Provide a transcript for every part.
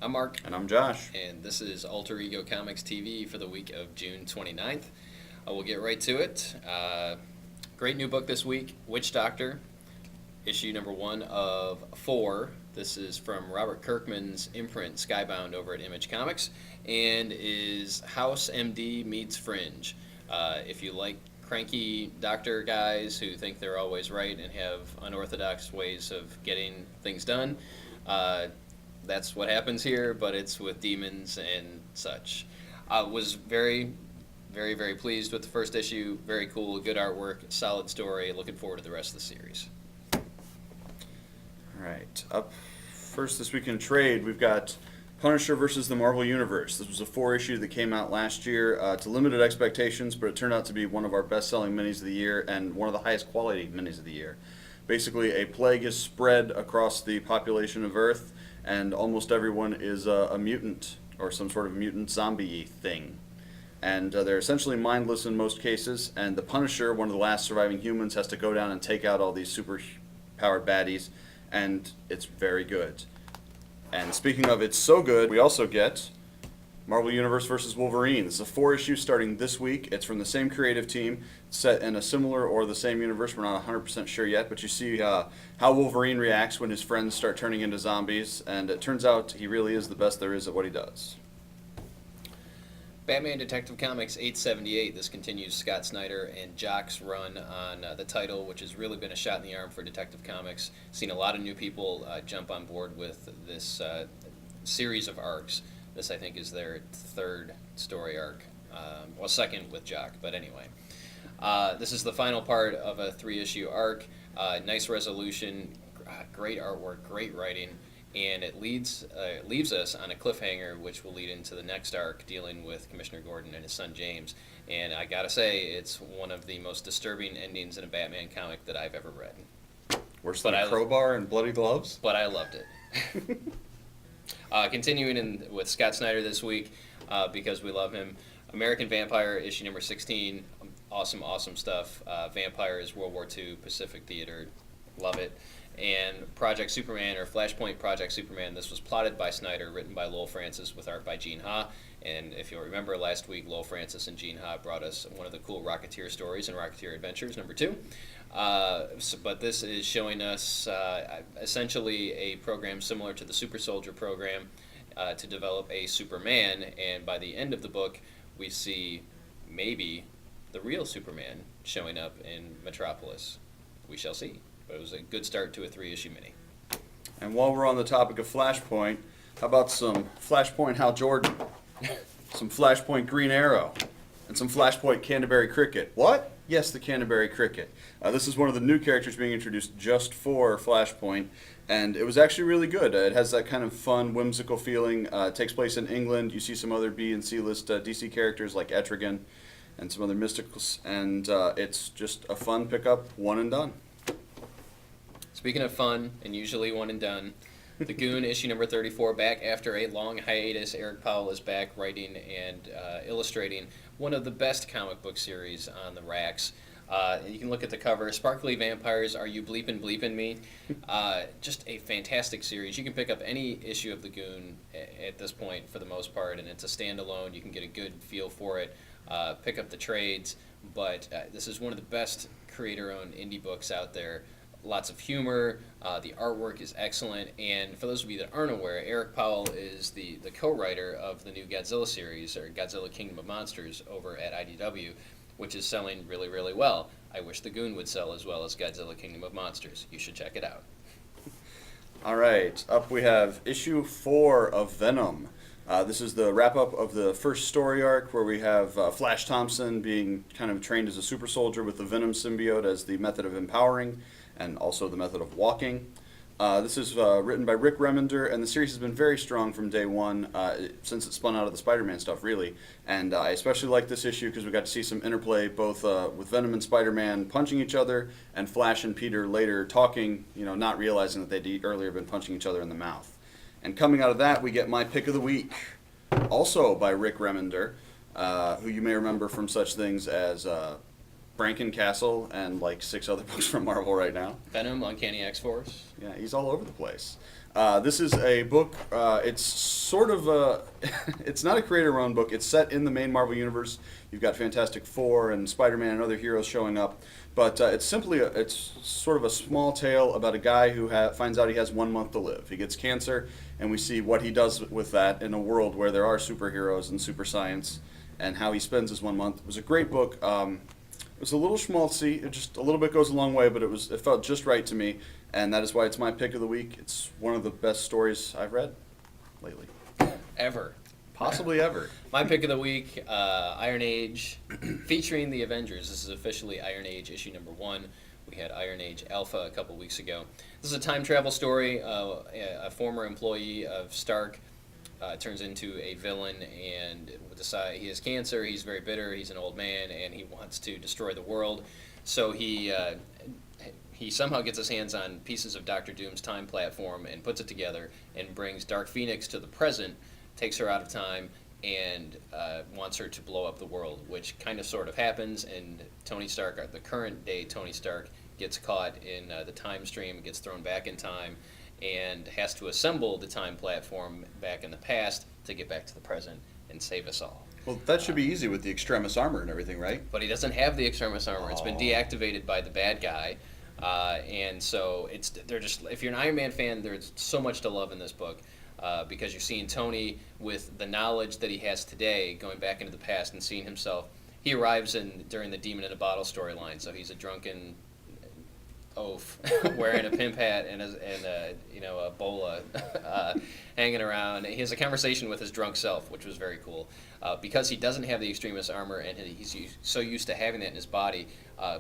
I'm Mark. And I'm Josh. And this is Alter Ego Comics TV for the week of June 29th. We'll get right to it. Great new book this week, Witch Doctor, issue number 1 of 4. This is from Robert Kirkman's imprint, Skybound, over at Image Comics, and is House MD meets Fringe. If you like cranky doctor guys who think they're always right and have unorthodox ways of getting things done, that's what happens here, but it's with demons and such. I was very, very, very pleased with the first issue. Very cool, good artwork, solid story. Looking forward to the rest of the series. All right. Up first this week in trade, we've got Punisher versus the Marvel Universe. This was a 4-issue that came out last year to limited expectations, but it turned out to be one of our best-selling minis of the year and one of the highest quality minis of the year. Basically, a plague is spread across the population of Earth, and almost everyone is a mutant or some sort of mutant zombie thing. And they're essentially mindless in most cases, and the Punisher, one of the last surviving humans, has to go down and take out all these super-powered baddies, and it's very good. And speaking of it's so good, we also get Marvel Universe vs. Wolverine. This is a 4-issue starting this week. It's from the same creative team, set in a similar or the same universe. We're not 100% sure yet, but you see how Wolverine reacts when his friends start turning into zombies, and it turns out he really is the best there is at what he does. Batman Detective Comics 878. This continues Scott Snyder and Jock's run on the title, which has really been a shot in the arm for Detective Comics. Seen a lot of new people jump on board with this series of arcs. This, I think, is their 3rd story arc. Well, 2nd with Jock, but anyway. This is the final part of a 3-issue arc. Nice resolution, great artwork, great writing, and it leaves us on a cliffhanger, which will lead into the next arc, dealing with Commissioner Gordon and his son James. And I gotta say, it's one of the most disturbing endings in a Batman comic that I've ever read. Worse than a crowbar and bloody gloves? But I loved it. Continuing with Scott Snyder this week, because we love him, American Vampire, issue number 16. Awesome, awesome stuff. Vampires, World War II, Pacific Theater. Love it. And Project Superman, or Flashpoint Project Superman, this was plotted by Snyder, written by Lowell Francis, with art by Gene Ha. And if you'll remember, last week, Lowell Francis and Gene Ha brought us one of the cool Rocketeer stories in Rocketeer Adventures, number 2. But this is showing us essentially a program similar to the Super Soldier program to develop a Superman, and by the end of the book, we see maybe the real Superman showing up in Metropolis. We shall see. But it was a good start to a 3-issue mini. And while we're on the topic of Flashpoint, how about some Flashpoint Hal Jordan, some Flashpoint Green Arrow, and some Flashpoint Canterbury Cricket? What? Yes, the Canterbury Cricket. This is one of the new characters being introduced just for Flashpoint, and it was actually really good. It has that kind of fun, whimsical feeling. It takes place in England. You see some other B and C list DC characters like Etrigan and some other mysticals, and it's just a fun pickup, one and done. Speaking of fun, and usually one and done, the Goon, issue number 34, back after a long hiatus. Eric Powell is back writing and illustrating one of the best comic book series on the racks. You can look at the cover. Sparkly Vampires, Are You Bleepin' Me? Just a fantastic series. You can pick up any issue of the Goon at this point for the most part, and it's a standalone. You can get a good feel for it, pick up the trades, but this is one of the best creator-owned indie books out there. Lots of humor, the artwork is excellent, and for those of you that aren't aware, Eric Powell is the co-writer of the new Godzilla series, or Godzilla Kingdom of Monsters, over at IDW, which is selling really, really well. I wish the Goon would sell as well as Godzilla Kingdom of Monsters. You should check it out. All right, up we have issue 4 of Venom. This is the wrap-up of the first story arc, where we have Flash Thompson being kind of trained as a super soldier with the Venom symbiote as the method of empowering, and also the method of walking. This is written by Rick Remender, and the series has been very strong from day one, since it spun out of the Spider-Man stuff, really. And I especially like this issue because we got to see some interplay both with Venom and Spider-Man punching each other, and Flash and Peter later talking, not realizing that they'd earlier been punching each other in the mouth. And coming out of that, we get my pick of the week, also by Rick Remender, who you may remember from such things as Branken Castle and like 6 other books from Marvel right now. Venom, Uncanny X-Force. Yeah, he's all over the place. This is a book. It's sort of a. It's not a creator-owned book. It's set in the main Marvel universe. You've got Fantastic Four and Spider-Man and other heroes showing up, but it's simply it's sort of a small tale about a guy who finds out he has 1 month to live. He gets cancer, and we see what he does with that in a world where there are superheroes and super science, and how he spends his 1 month. It was a great book. It was a little schmaltzy. It just a little bit goes a long way, but it felt just right to me. And that is why it's my pick of the week. It's one of the best stories I've read lately. Ever. Possibly ever. My pick of the week, Iron Age, featuring the Avengers. This is officially Iron Age issue number 1. We had Iron Age Alpha a couple weeks ago. This is a time travel story. A former employee of Stark turns into a villain and decide he has cancer. He's very bitter. He's an old man, and he wants to destroy the world. So he somehow gets his hands on pieces of Doctor Doom's time platform and puts it together and brings Dark Phoenix to the present, takes her out of time, and wants her to blow up the world, which kind of sort of happens. And Tony Stark, the current day Tony Stark, gets caught in the time stream, gets thrown back in time, and has to assemble the time platform back in the past to get back to the present and save us all. Well, that should be easy with the Extremis armor and everything, right? But he doesn't have the Extremis armor. It's been deactivated by the bad guy. And so they're just, if you're an Iron Man fan, there's so much to love in this book, because you're seeing Tony with the knowledge that he has today going back into the past and seeing himself. He arrives during the Demon in a Bottle storyline, so he's a drunken oaf wearing a pimp hat and a bola hanging around. He has a conversation with his drunk self, which was very cool, because he doesn't have the Extremis armor and he's so used to having that in his body.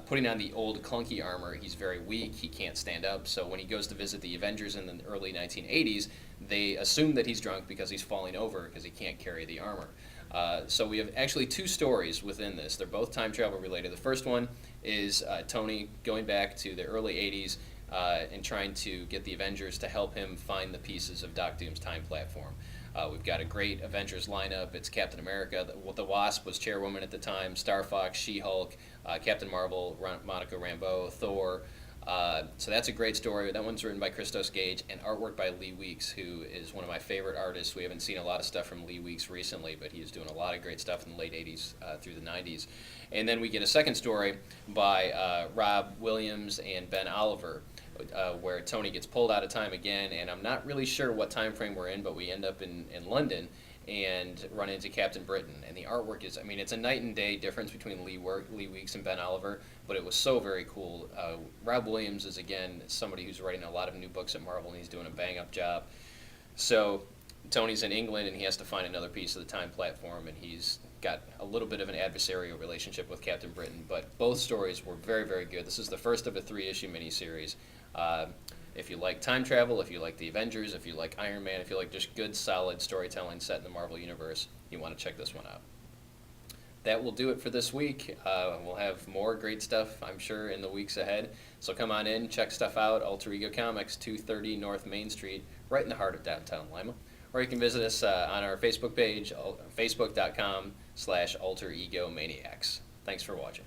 Putting on the old clunky armor, he's very weak. He can't stand up. So when he goes to visit the Avengers in the early 1980s, they assume that he's drunk because he's falling over because he can't carry the armor. So we have actually 2 stories within this. They're both time travel related. The first one is Tony going back to the early 80s and trying to get the Avengers to help him find the pieces of Doc Doom's time platform. We've got a great Avengers lineup. It's Captain America. The Wasp was chairwoman at the time. Star Fox, She-Hulk, Captain Marvel, Monica Rambeau, Thor. So that's a great story. That one's written by Christos Gage and artwork by Lee Weeks, who is one of my favorite artists. We haven't seen a lot of stuff from Lee Weeks recently, but he's doing a lot of great stuff in the late 80s through the 90s. And then we get a second story by Rob Williams and Ben Oliver, where Tony gets pulled out of time again, and I'm not really sure what time frame we're in, but we end up in London and run into Captain Britain. And the artwork is, I mean, it's a night and day difference between Lee Weeks and Ben Oliver, but it was so very cool. Rob Williams is, again, somebody who's writing a lot of new books at Marvel, and he's doing a bang-up job. So Tony's in England, and he has to find another piece of the time platform, and he's got a little bit of an adversarial relationship with Captain Britain. But both stories were very, very good. This is the first of a 3-issue miniseries. If you like time travel, if you like the Avengers, if you like Iron Man, if you like just good, solid storytelling set in the Marvel Universe, you want to check this one out. That will do it for this week. We'll have more great stuff, I'm sure, in the weeks ahead. So come on in, check stuff out. Alter Ego Comics, 230 North Main Street, right in the heart of downtown Lima. Or you can visit us on our Facebook page, facebook.com/alteregomaniacs. Thanks for watching.